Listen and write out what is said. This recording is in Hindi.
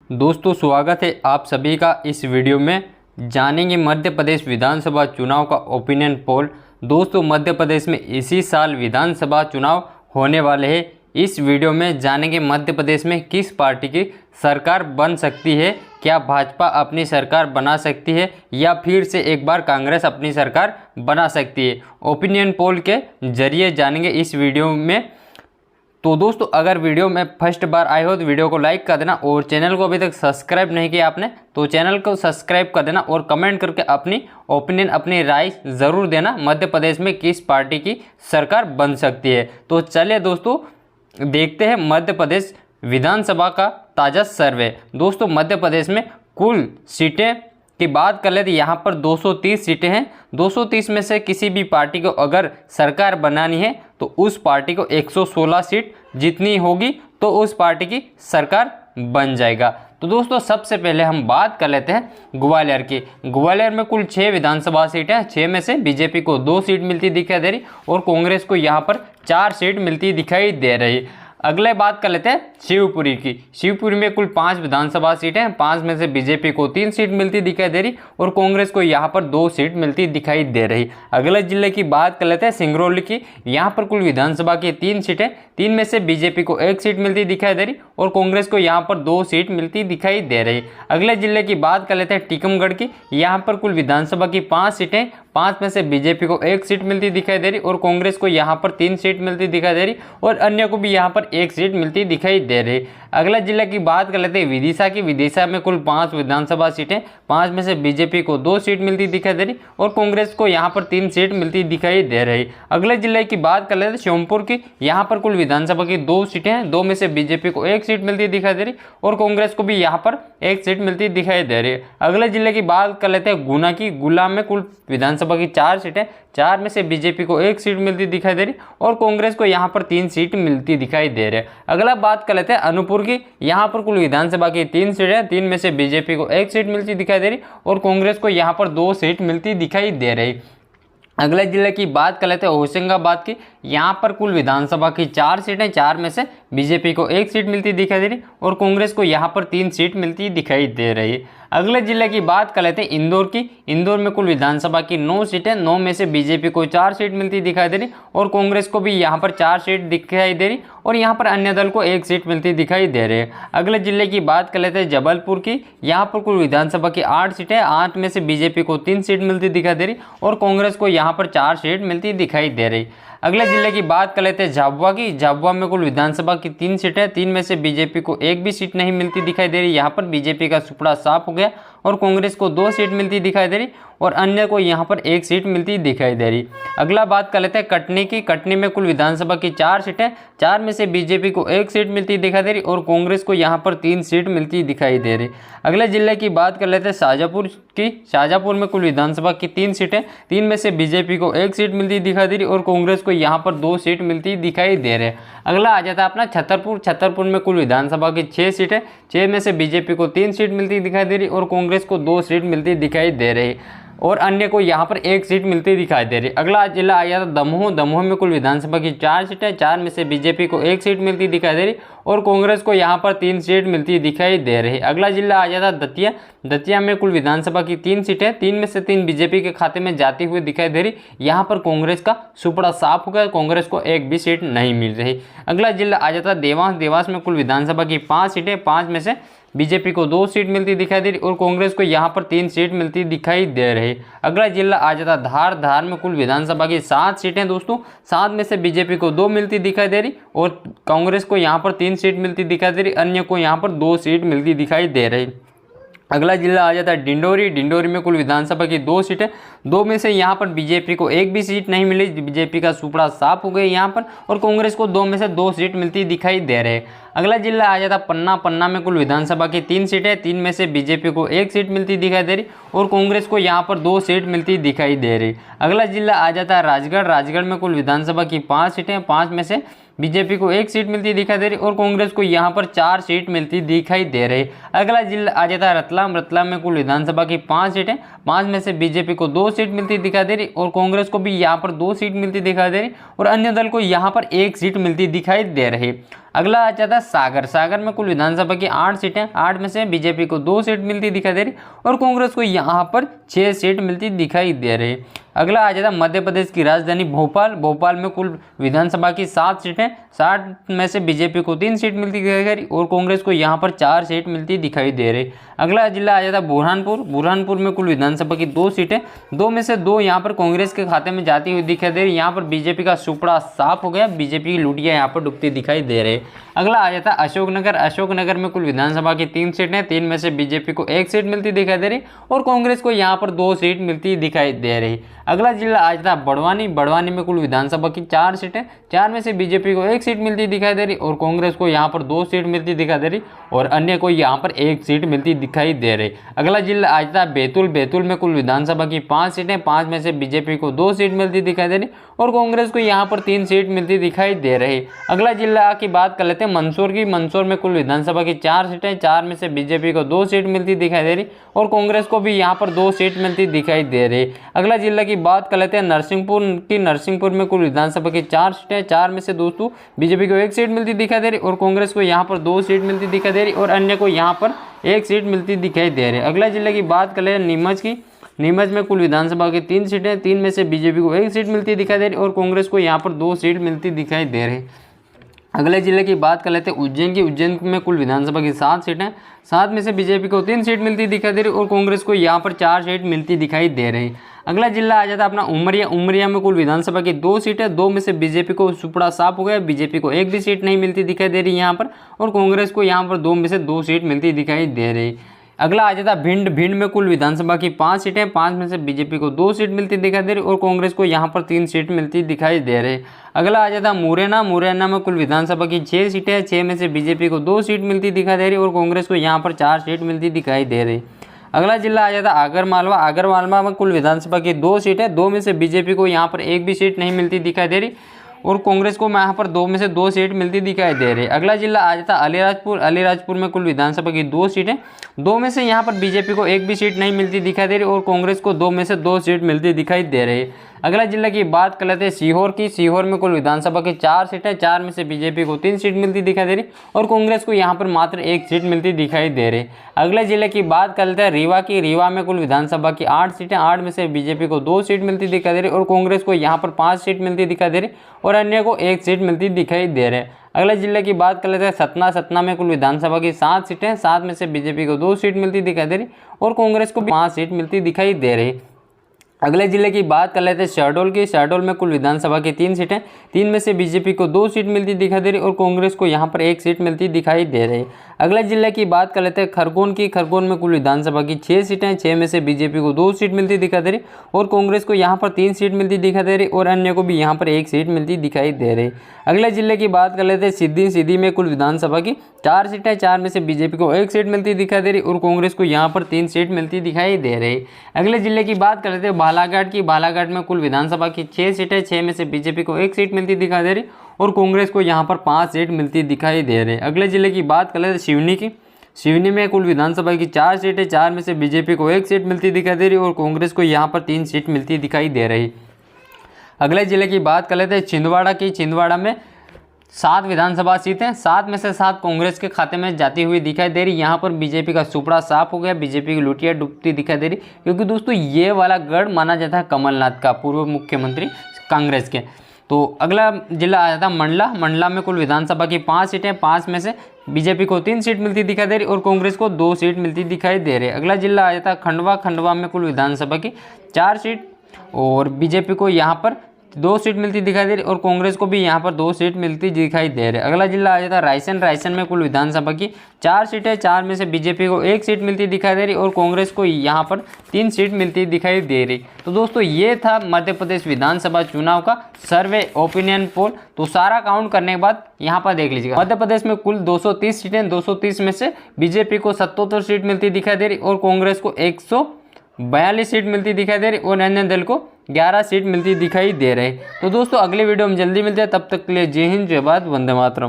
दोस्तों स्वागत है आप सभी का इस वीडियो में। जानेंगे मध्य प्रदेश विधानसभा चुनाव का ओपिनियन पोल। दोस्तों मध्य प्रदेश में इसी साल विधानसभा चुनाव होने वाले हैं। इस वीडियो में जानेंगे मध्य प्रदेश में किस पार्टी की सरकार बन सकती है, क्या भाजपा अपनी सरकार बना सकती है या फिर से एक बार कांग्रेस अपनी सरकार बना सकती है। ओपिनियन पोल के जरिए जानेंगे इस वीडियो में। तो दोस्तों अगर वीडियो में फर्स्ट बार आए हो तो वीडियो को लाइक कर देना और चैनल को अभी तक सब्सक्राइब नहीं किया आपने तो चैनल को सब्सक्राइब कर देना और कमेंट करके अपनी ओपिनियन अपनी राय ज़रूर देना मध्य प्रदेश में किस पार्टी की सरकार बन सकती है। तो चलिए दोस्तों देखते हैं मध्य प्रदेश विधानसभा का ताज़ा सर्वे। दोस्तों मध्य प्रदेश में कुल सीटें की बात कर ले तो यहाँ पर 230 सीटें हैं। 230 में से किसी भी पार्टी को अगर सरकार बनानी है तो उस पार्टी को 116 सीट जितनी होगी तो उस पार्टी की सरकार बन जाएगा। तो दोस्तों सबसे पहले हम बात कर लेते हैं ग्वालियर की। ग्वालियर में कुल 6 विधानसभा सीटें हैं। 6 में से बीजेपी को 2 सीट मिलती दिखाई दे रही और कांग्रेस को यहाँ पर 4 सीट मिलती दिखाई दे रही। अगले बात कर लेते हैं शिवपुरी की। शिवपुरी में कुल 5 विधानसभा सीटें हैं। 5 में से बीजेपी को 3 सीट मिलती दिखाई दे रही और कांग्रेस को यहाँ पर 2 सीट मिलती दिखाई दे रही। अगले जिले की बात कर लेते हैं सिंगरौली की। यहाँ पर कुल विधानसभा की 3 सीटें, 3 में से बीजेपी को 1 सीट मिलती दिखाई दे रही और कांग्रेस को यहाँ पर 2 सीट मिलती दिखाई दे रही। अगले जिले की बात कर लेते हैं टीकमगढ़ की। यहाँ पर कुल विधानसभा की 5 सीटें, 5 में से बीजेपी को 1 सीट मिलती दिखाई दे रही और कांग्रेस को यहाँ पर 3 सीट मिलती दिखाई दे रही और अन्य को भी यहाँ पर 1 सीट मिलती दिखाई दे रही। अगला जिला की बात कर लेते हैं विदिशा की। विदिशा में कुल 5 विधानसभा सीटें, 5 में से बीजेपी को 2 सीट मिलती दिखाई दे रही और कांग्रेस को यहाँ पर 3 सीट मिलती दिखाई दे रही। अगले जिले की बात कर लेते हैं श्योपुर की। यहाँ पर कुल विधानसभा की 2 सीटें हैं, 2 में से बीजेपी को 1 सीट मिलती दिखाई दे रही और कांग्रेस को भी यहाँ पर 1 सीट मिलती दिखाई दे रही है। अगले जिले की बात कर लेते हैं गुना की। गुना में कुल विधानसभा की 4 सीटें, 4 में से बीजेपी को 1 सीट मिलती दिखाई दे रही और कांग्रेस को यहाँ पर 3 सीट मिलती दिखाई दे रही है। अगला बात कर लेते हैं अनूपपुर की। यहाँ पर कुल विधानसभा की 3 सीटें, 3 में से बीजेपी को 1 सीट मिलती दिखाई दे रही और कांग्रेस को यहाँ पर 2 सीट मिलती दिखाई दे रही। अगले जिले की बात कर लेते हैं होशंगाबाद की। यहाँ पर कुल विधानसभा की 4 सीटें, 4 में से बीजेपी को 1 सीट मिलती दिखाई दे रही और कांग्रेस को यहाँ पर 3 सीट मिलती दिखाई दे रही। अगले जिले की बात कर लेते हैं इंदौर की। इंदौर में कुल विधानसभा की 9 सीटें, 9 में से बीजेपी को 4 सीट मिलती दिखाई दे रही और कांग्रेस को भी यहाँ पर 4 सीट दिखाई दे रही और यहाँ पर अन्य दल को 1 सीट मिलती दिखाई दे रही है। अगले जिले की बात कर लेते हैं जबलपुर की। यहाँ पर कुल विधानसभा की 8 सीटें, 8 में से बीजेपी को 3 सीट मिलती दिखाई दे रही और कांग्रेस को यहाँ पर 4 सीट मिलती दिखाई दे रही। अगले जिले की बात कर लेते हैं झाबुआ की। झाबुआ में कुल विधानसभा की 3 सीटें, 3 में से बीजेपी को 1 भी सीट नहीं मिलती दिखाई दे रही। यहाँ पर बीजेपी का सुपड़ा साफ हो गया और कांग्रेस को 2 सीट मिलती दिखाई दे रही और अन्य को यहाँ पर 1 सीट मिलती दिखाई दे रही। अगला बात कर लेते हैं कटनी की। कटनी में कुल विधानसभा की 4 सीटें, 4 में से बीजेपी को 1 सीट मिलती दिखाई दे रही और कांग्रेस को यहाँ पर 3 सीट मिलती दिखाई दे रही। अगले जिले की बात कर लेते हैं शाजापुर की। शाजापुर में कुल विधानसभा की 3 सीटें, 3 में से बीजेपी को 1 सीट मिलती दिखाई दे रही और कांग्रेस को यहाँ पर 2 सीट मिलती दिखाई दे रहे। अगला आ जाता है अपना छतरपुर। छतरपुर में कुल विधानसभा की 6 सीटें, 6 में से बीजेपी को 3 सीट मिलती दिखाई दे रही और कांग्रेस को 2 सीट मिलती दिखाई दे रही और अन्य को यहाँ पर 1 सीट मिलती दिखाई दे रही। अगला जिला आ जाता दमोह। दमोह में कुल विधानसभा की 4 सीटें, 4 में से बीजेपी को 1 सीट मिलती दिखाई दे रही और कांग्रेस को यहाँ पर 3 सीट मिलती दिखाई दे रही। अगला जिला आ जाता दतिया। दतिया में कुल विधानसभा की 3 सीटें, 3 में से 3 बीजेपी के खाते में जाती हुई दिखाई दे रही। यहाँ पर कांग्रेस का सुपड़ा साफ हो गया, कांग्रेस को 1 भी सीट नहीं मिल रही। अगला जिला आ जाता देवास। देवास में कुल विधानसभा की 5 सीटें, 5 में से बीजेपी को 2 सीट मिलती दिखाई दे रही और कांग्रेस को यहाँ पर 3 सीट मिलती दिखाई दे रही। अगला जिला आ जाता धार। धार में कुल विधानसभा की 7 सीटें दोस्तों, 7 में से बीजेपी को 2 मिलती दिखाई दे रही और कांग्रेस को यहाँ पर 3 सीट मिलती दिखाई दे रही, अन्य को यहाँ पर 2 सीट मिलती दिखाई दे रही। अगला जिला आ जाता है डिंडोरी। डिंडोरी में कुल विधानसभा की 2 सीटें, 2 में से यहाँ पर बीजेपी को 1 भी सीट नहीं मिली। बीजेपी का सुपड़ा साफ हो गया यहाँ पर और कांग्रेस को 2 में से 2 सीट मिलती दिखाई दे रहे। अगला जिला आ जाता पन्ना। पन्ना में कुल विधानसभा की 3 सीटें, 3 में से बीजेपी को 1 सीट मिलती दिखाई दे रही और कांग्रेस को यहाँ पर 2 सीट मिलती दिखाई दे रही। अगला जिला आ जाता है राजगढ़। राजगढ़ में कुल विधानसभा की 5 सीटें, 5 में से बीजेपी को 1 सीट मिलती दिखाई दे रही और कांग्रेस को यहाँ पर 4 सीट मिलती दिखाई दे रही। अगला जिला आ जाता है रतलाम। रतलाम में कुल विधानसभा की 5 सीटें, 5 में से बीजेपी को 2 सीट मिलती दिखाई दे रही और कांग्रेस को भी यहाँ पर 2 सीट मिलती दिखाई दे रही और अन्य दल को यहाँ पर 1 सीट मिलती दिखाई दे रही। अगला आ जाता है सागर। सागर में कुल विधानसभा की 8 सीटें, 8 में से बीजेपी को 2 सीट मिलती दिखाई दे रही और कांग्रेस को यहाँ पर 6 सीट मिलती दिखाई दे रही। अगला आ जाता है मध्य प्रदेश की राजधानी भोपाल। भोपाल में कुल विधानसभा की 7 सीटें, 60 में से बीजेपी को 3 सीट मिलती दिखाई दे रही और कांग्रेस को यहाँ पर 4 सीट मिलती दिखाई दे रही। अगला जिला आ जाता है बुरहानपुर। बुरहानपुर में कुल विधानसभा की 2 सीटें, 2 में से 2 यहाँ पर कांग्रेस के खाते में जाती हुई दिखाई दे रही। यहाँ पर बीजेपी का सुपड़ा साफ हो गया, बीजेपी की लुटिया यहाँ पर डूबती दिखाई दे रही। अगला आ जाता है अशोकनगर। अशोकनगर में कुल विधानसभा की 3 सीटें, 3 में से बीजेपी को 1 सीट मिलती दिखाई दे रही और कांग्रेस को यहाँ पर 2 सीट मिलती दिखाई दे रही। अगला जिला आ जाता है बढ़वानी। बढ़वानी में कुल विधानसभा की 4 सीटें, 4 में से बीजेपी को 1 सीट मिलती दिखाई दे रही और कांग्रेस को यहाँ पर 2 सीट मिलती दिखाई दे रही और अन्य को यहाँ पर 1 सीट मिलती दिखाई दे रही। अगला जिला आ जाता है बैतूल। बैतूल में कुल विधानसभा की 5 सीटें, 5 में से बीजेपी को 2 सीट मिलती दिखाई दे रही और कांग्रेस को यहाँ पर 3 सीट मिलती दिखाई दे रही। अगला जिला की बात कर लेते हैं मंदसौर की। मंदसौर में कुल विधानसभा की 4 सीटें, 4 में से बीजेपी को 2 सीट मिलती दिखाई दे रही और कांग्रेस को भी यहाँ पर 2 सीट मिलती दिखाई दे रही। अगला जिला की बात कर लेते हैं नरसिंहपुर की। नरसिंहपुर में कुल विधानसभा की 4 सीटें, 4 में से दोस्तों बीजेपी को 1 सीट मिलती दिखाई दे रही और कांग्रेस को यहाँ पर 2 सीट मिलती दिखाई दे रही और अन्य को यहाँ पर 1 सीट मिलती दिखाई दे रही। अगला जिले की बात कर लें नीमच की। नीमच में कुल विधानसभा की 3 सीटें, 3 में से बीजेपी को 1 सीट मिलती दिखाई दे रही और कांग्रेस को यहाँ पर 2 सीट मिलती दिखाई दे रही। अगले जिले की बात कर लेते हैं उज्जैन की। उज्जैन में कुल विधानसभा की 7 सीटें, 7 में से बीजेपी को 3 सीट मिलती दिखाई दे रही और कांग्रेस को यहाँ पर 4 सीट मिलती दिखाई दे रही। अगला जिला आ जाता है अपना उमरिया। उमरिया में कुल विधानसभा की 2 सीटें, 2 में से बीजेपी को सुपड़ा साफ हो गया, बीजेपी को 1 भी सीट नहीं मिलती दिखाई दे रही यहाँ पर और कांग्रेस को यहाँ पर 2 में से 2 सीट मिलती दिखाई दे रही। अगला आ जाता है भिंड। भिंड में कुल विधानसभा की 5 सीटें, 5 में से बीजेपी को 2 सीट मिलती दिखाई दे रही और कांग्रेस को यहाँ पर 3 सीट मिलती दिखाई दे रही। अगला आ जाता है मुरैना। मुरैना में कुल विधानसभा की 6 सीटें, 6 में से बीजेपी को 2 सीट मिलती दिखाई दे रही और कांग्रेस को यहाँ पर 4 सीट मिलती दिखाई दे रही। अगला जिला आ जाता है आगरमालवा। आगरमालवा में कुल विधानसभा की 2 सीटें, 2 में से बीजेपी को यहाँ पर 1 भी सीट नहीं मिलती दिखाई दे रही और कांग्रेस को यहाँ पर 2 में से 2 सीट मिलती दिखाई दे रही। अगला जिला आ जाता है अलीराजपुर। अलीराजपुर में कुल विधानसभा की 2 सीटें, 2 में से यहाँ पर बीजेपी को 1 भी सीट नहीं मिलती दिखाई दे रही और कांग्रेस को 2 में से 2 सीट मिलती दिखाई दे रही। अगला जिला की बात कर लेते हैं सीहोर की। सीहोर में कुल विधानसभा की 4 सीटें, 4 में से बीजेपी को 3 सीट मिलती दिखाई दे रही और कांग्रेस को यहाँ पर मात्र 1 सीट मिलती दिखाई दे रही। अगले जिले की बात कर लेते हैं रीवा की। रीवा में कुल विधानसभा की 8 सीटें, 8 में से बीजेपी को 2 सीट मिलती दिखाई दे रही और कांग्रेस को यहाँ पर 5 सीट मिलती दिखाई दे रही और अन्य को 1 सीट मिलती दिखाई दे रहे। अगले जिले की बात कर लेते हैं सतना। सतना में कुल विधानसभा की 7 सीटें, 7 में से बीजेपी को 2 सीट मिलती दिखाई दे रही और कांग्रेस को 5 सीट मिलती दिखाई दे रही। अगले जिले की बात कर लेते हैं शहडोल की। शहडोल में कुल विधानसभा की 3 सीटें, 3 में से बीजेपी को 2 सीट मिलती दिखाई दे रही और कांग्रेस को यहाँ पर 1 सीट मिलती दिखाई दे रही। अगले जिले की बात कर लेते हैं खरगोन की। खरगोन में कुल विधानसभा की 6 सीटें, 6 में से बीजेपी को 2 सीट मिलती दिखाई दे रही और कांग्रेस को यहाँ पर 3 सीट मिलती दिखाई दे रही और अन्य को भी यहाँ पर 1 सीट मिलती दिखाई दे रही। अगले जिले की बात कर लेते हैं सिद्धि। सिद्धि में कुल विधानसभा की 4 सीटें, 4 में से बीजेपी को 1 सीट मिलती दिखाई दे रही और कांग्रेस को यहाँ पर 3 सीट मिलती दिखाई दे रही। अगले जिले की बात कर लेते हैं बालाघाट की। बालाघाट में कुल विधानसभा की 6 सीटें, 6 में से बीजेपी को 1 सीट मिलती दिखाई दे रही और कांग्रेस को यहाँ पर 5 सीट मिलती दिखाई दे रही। अगले जिले की बात कर लेते हैं सिवनी की। सिवनी में कुल विधानसभा की 4 सीटें, 4 में से बीजेपी को 1 सीट मिलती दिखाई दे रही और कांग्रेस को यहाँ पर 3 सीट मिलती दिखाई दे रही। अगले जिले की बात कर लेते हैं छिंदवाड़ा की। छिंदवाड़ा में 7 विधानसभा सीटें, 7 में से 7 कांग्रेस के खाते में जाती हुई दिखाई दे रही। यहाँ पर बीजेपी का सुपड़ा साफ हो गया, बीजेपी की लुटिया डूबती दिखाई दे रही क्योंकि दोस्तों ये वाला गढ़ माना जाता है कमलनाथ का, पूर्व मुख्यमंत्री कांग्रेस के। तो अगला जिला आ जाता है मंडला। मंडला में कुल विधानसभा की 5 सीटें, 5 में से बीजेपी को 3 सीट मिलती दिखाई दे रही और कांग्रेस को 2 सीट मिलती दिखाई दे रही। अगला जिला आ जाता है खंडवा। खंडवा में कुल विधानसभा की 4 सीट और बीजेपी को यहाँ पर 2 सीट मिलती दिखाई दे रही और कांग्रेस को भी यहाँ पर 2 सीट मिलती दिखाई दे रही। अगला जिला आ जाता है रायसेन। रायसेन में कुल विधानसभा की 4 सीटें, 4 में से बीजेपी को 1 सीट मिलती दिखाई दे रही और कांग्रेस को यहाँ पर 3 सीट मिलती दिखाई दे रही। तो दोस्तों ये था मध्य प्रदेश विधानसभा चुनाव का सर्वे ओपिनियन पोल। तो सारा काउंट करने के बाद यहाँ पर देख लीजिएगा, मध्य प्रदेश में कुल 230 सीटें, 230 में से बीजेपी को 77 सीट मिलती दिखाई दे रही और कांग्रेस को 42 सीट मिलती दिखाई दे रही और अन्य दल को 11 सीट मिलती दिखाई दे रही। तो दोस्तों अगले वीडियो में जल्दी मिलते हैं, तब तक के लिए जय हिंद, जय भारत, वंदे मातरम।